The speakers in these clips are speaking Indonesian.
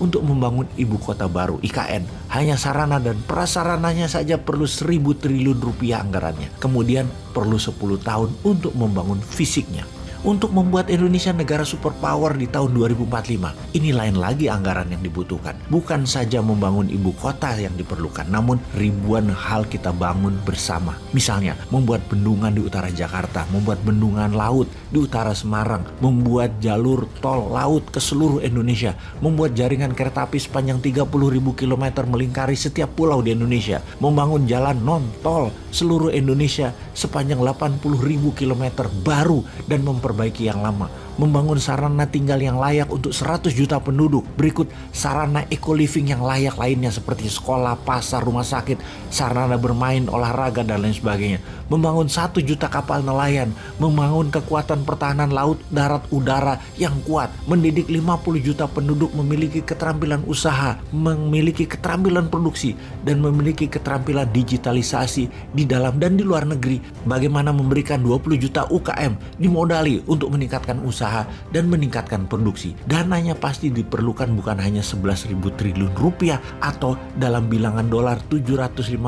untuk membangun ibu kota baru IKN. Hanya sarana dan prasarananya saja perlu 1.000 triliun rupiah anggarannya. Kemudian perlu 10 tahun untuk membangun fisiknya. Untuk membuat Indonesia negara superpower di tahun 2045, ini lain lagi anggaran yang dibutuhkan. Bukan saja membangun ibu kota yang diperlukan, namun ribuan hal kita bangun bersama. Misalnya, membuat bendungan di utara Jakarta, membuat bendungan laut di utara Semarang, membuat jalur tol laut ke seluruh Indonesia, membuat jaringan kereta api sepanjang 30.000 km melingkari setiap pulau di Indonesia, membangun jalan non-tol seluruh Indonesia sepanjang 80.000 km baru dan memperbaiki yang lama, membangun sarana tinggal yang layak untuk 100 juta penduduk. Berikut sarana eco-living yang layak lainnya seperti sekolah, pasar, rumah sakit, sarana bermain, olahraga, dan lain sebagainya. Membangun 1 juta kapal nelayan, membangun kekuatan pertahanan laut, darat, udara yang kuat, mendidik 50 juta penduduk memiliki keterampilan usaha, memiliki keterampilan produksi, dan memiliki keterampilan digitalisasi di dalam dan di luar negeri. Bagaimana memberikan 20 juta UKM dimodali untuk meningkatkan usaha dan meningkatkan produksi. Dananya pasti diperlukan bukan hanya 11.000 triliun rupiah atau dalam bilangan dolar 750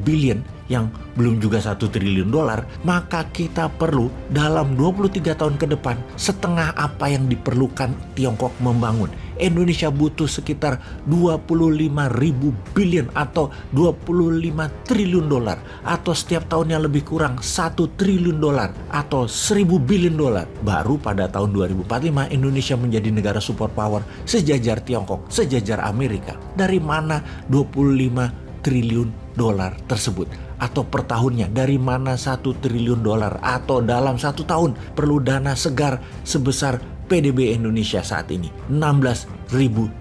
billion yang belum juga 1 triliun dolar, maka kita perlu dalam 23 tahun ke depan setengah apa yang diperlukan Tiongkok membangun. Indonesia butuh sekitar 25.000 billion atau 25 triliun dolar, atau setiap tahunnya lebih kurang 1 triliun dolar atau 1.000 billion dolar. Baru pada tahun 2045 Indonesia menjadi negara superpower sejajar Tiongkok, sejajar Amerika. Dari mana 25 triliun dolar tersebut? Atau per tahunnya dari mana 1 triliun dolar? Atau dalam 1 tahun perlu dana segar sebesar PDB Indonesia saat ini 16.000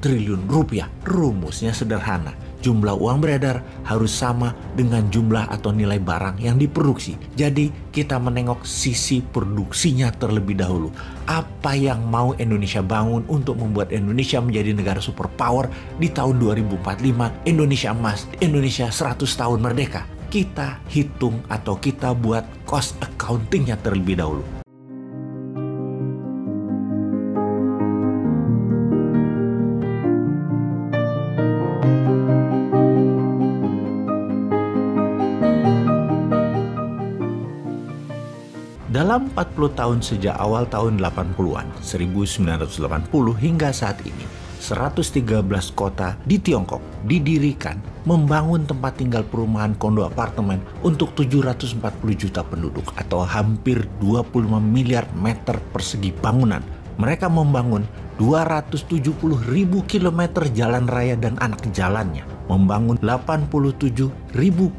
triliun rupiah. Rumusnya sederhana. Jumlah uang beredar harus sama dengan jumlah atau nilai barang yang diproduksi. Jadi kita menengok sisi produksinya terlebih dahulu. Apa yang mau Indonesia bangun untuk membuat Indonesia menjadi negara superpower di tahun 2045, Indonesia emas, Indonesia 100 tahun merdeka. Kita hitung atau kita buat cost accountingnya terlebih dahulu. Dalam 40 tahun sejak awal tahun 80-an, 1980 hingga saat ini, 113 kota di Tiongkok didirikan membangun tempat tinggal perumahan kondo apartemen untuk 740 juta penduduk atau hampir 25 miliar meter persegi bangunan. Mereka membangun 270.000 kilometer jalan raya dan anak jalannya, membangun 87.000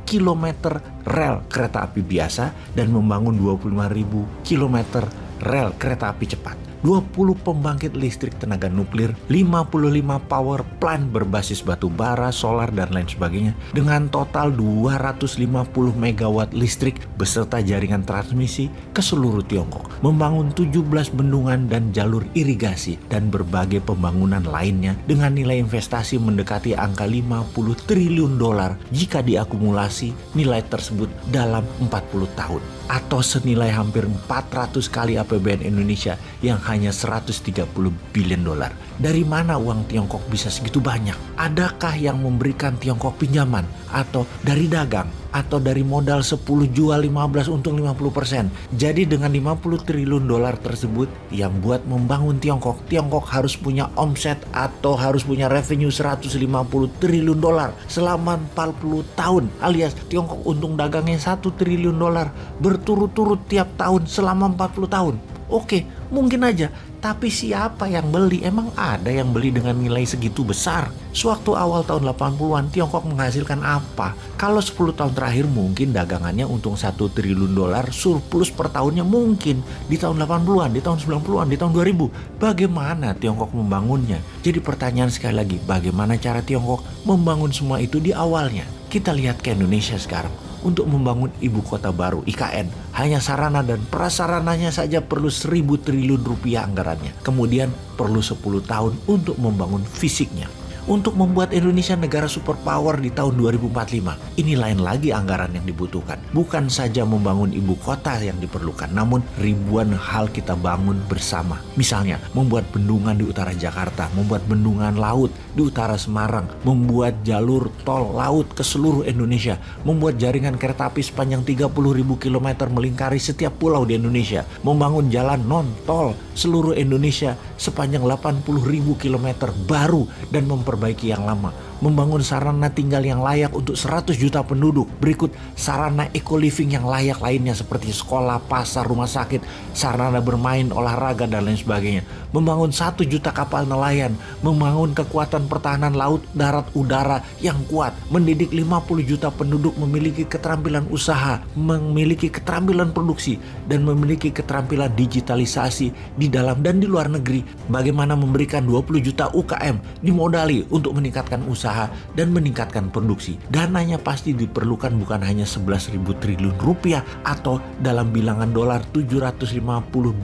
kilometer rel kereta api biasa, dan membangun 25.000 kilometer rel kereta api cepat. 20 pembangkit listrik tenaga nuklir, 55 power plant berbasis batu bara, solar, dan lain sebagainya, dengan total 250 megawatt listrik beserta jaringan transmisi ke seluruh Tiongkok, membangun 17 bendungan dan jalur irigasi, dan berbagai pembangunan lainnya dengan nilai investasi mendekati angka 50 triliun dolar jika diakumulasi nilai tersebut dalam 40 tahun, atau senilai hampir 400 kali APBN Indonesia yang hanya 130 billion dolar. Dari mana uang Tiongkok bisa segitu banyak? Adakah yang memberikan Tiongkok pinjaman? Atau dari dagang? Atau dari modal 10 jual 15 untung 50%? Jadi dengan 50 triliun dolar tersebut yang buat membangun Tiongkok, Tiongkok harus punya omset atau harus punya revenue 150 triliun dolar selama 40 tahun. Alias Tiongkok untung dagangnya 1 triliun dolar berturut-turut tiap tahun selama 40 tahun. Oke, mungkin aja. Tapi siapa yang beli? Emang ada yang beli dengan nilai segitu besar? Sewaktu awal tahun 80-an, Tiongkok menghasilkan apa? Kalau 10 tahun terakhir mungkin dagangannya untung 1 triliun dolar, surplus per tahunnya mungkin. Di tahun 80-an, di tahun 90-an, di tahun 2000. Bagaimana Tiongkok membangunnya? Jadi pertanyaan sekali lagi, bagaimana cara Tiongkok membangun semua itu di awalnya? Kita lihat ke Indonesia sekarang. Untuk membangun ibu kota baru IKN, hanya sarana dan prasarananya saja perlu 1.000 triliun rupiah anggarannya. Kemudian perlu 10 tahun untuk membangun fisiknya. untuk membuat Indonesia negara superpower di tahun 2045. Ini lain lagi anggaran yang dibutuhkan. Bukan saja membangun ibu kota yang diperlukan, namun ribuan hal kita bangun bersama. Misalnya, membuat bendungan di utara Jakarta, membuat bendungan laut di utara Semarang, membuat jalur tol laut ke seluruh Indonesia, membuat jaringan kereta api sepanjang 30.000 km melingkari setiap pulau di Indonesia, membangun jalan non-tol seluruh Indonesia sepanjang 80.000 km baru dan memperbaiki yang lama, membangun sarana tinggal yang layak untuk 100 juta penduduk. Berikut sarana eco-living yang layak lainnya seperti sekolah, pasar, rumah sakit, sarana bermain, olahraga, dan lain sebagainya. Membangun 1 juta kapal nelayan, membangun kekuatan pertahanan laut, darat, udara yang kuat, mendidik 50 juta penduduk memiliki keterampilan usaha, memiliki keterampilan produksi, dan memiliki keterampilan digitalisasi di dalam dan di luar negeri. Bagaimana memberikan 20 juta UKM dimodali untuk meningkatkan usaha dan meningkatkan produksi. Dananya pasti diperlukan bukan hanya 11.000 triliun rupiah atau dalam bilangan dolar 750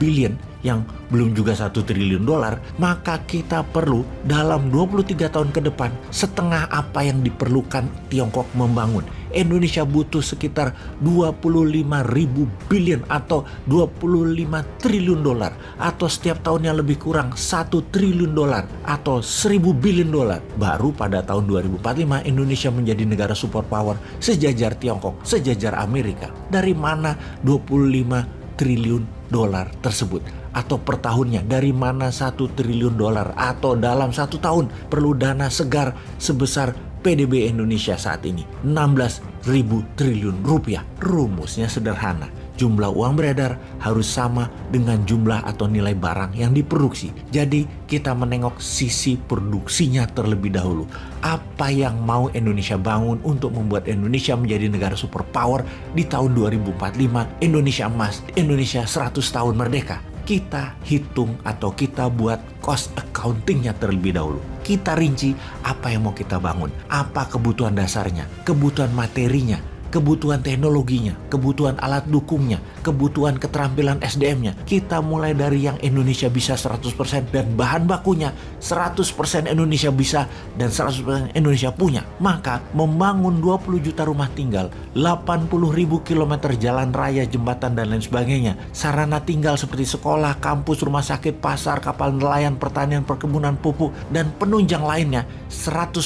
billion yang belum juga 1 triliun dolar, maka kita perlu dalam 23 tahun ke depan setengah apa yang diperlukan Tiongkok membangun. Indonesia butuh sekitar 25.000 billion atau 25 triliun dolar, atau setiap tahunnya lebih kurang 1 triliun dolar atau 1.000 billion dolar. Baru pada tahun 2045 Indonesia menjadi negara superpower sejajar Tiongkok, sejajar Amerika. Dari mana 25 triliun dolar tersebut? Atau per tahunnya dari mana 1 triliun dolar? Atau dalam 1 tahun perlu dana segar sebesar PDB Indonesia saat ini 16.000 triliun rupiah. Rumusnya sederhana. Jumlah uang beredar harus sama dengan jumlah atau nilai barang yang diproduksi. Jadi kita menengok sisi produksinya terlebih dahulu. Apa yang mau Indonesia bangun untuk membuat Indonesia menjadi negara superpower di tahun 2045, Indonesia emas, Indonesia 100 tahun merdeka. Kita hitung atau kita buat cost accountingnya terlebih dahulu. Kita rinci apa yang mau kita bangun, apa kebutuhan dasarnya, kebutuhan materinya, kebutuhan teknologinya, kebutuhan alat dukungnya, kebutuhan keterampilan SDM-nya. Kita mulai dari yang Indonesia bisa 100% dan bahan bakunya 100% Indonesia bisa dan 100% Indonesia punya. Maka membangun 20 juta rumah tinggal, 80.000 kilometer jalan raya, jembatan, dan lain sebagainya, sarana tinggal seperti sekolah, kampus, rumah sakit, pasar, kapal nelayan, pertanian, perkebunan, pupuk, dan penunjang lainnya, 100%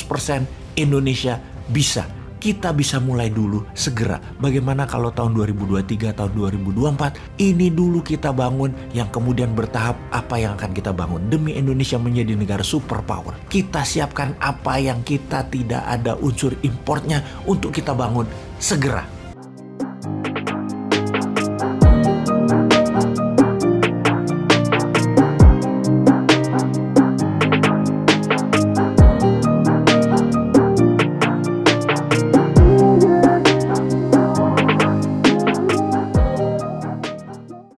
Indonesia bisa. Kita bisa mulai dulu segera. Bagaimana kalau tahun 2023, tahun 2024 ini dulu kita bangun, yang kemudian bertahap apa yang akan kita bangun demi Indonesia menjadi negara superpower. Kita siapkan apa yang kita tidak ada unsur importnya untuk kita bangun segera.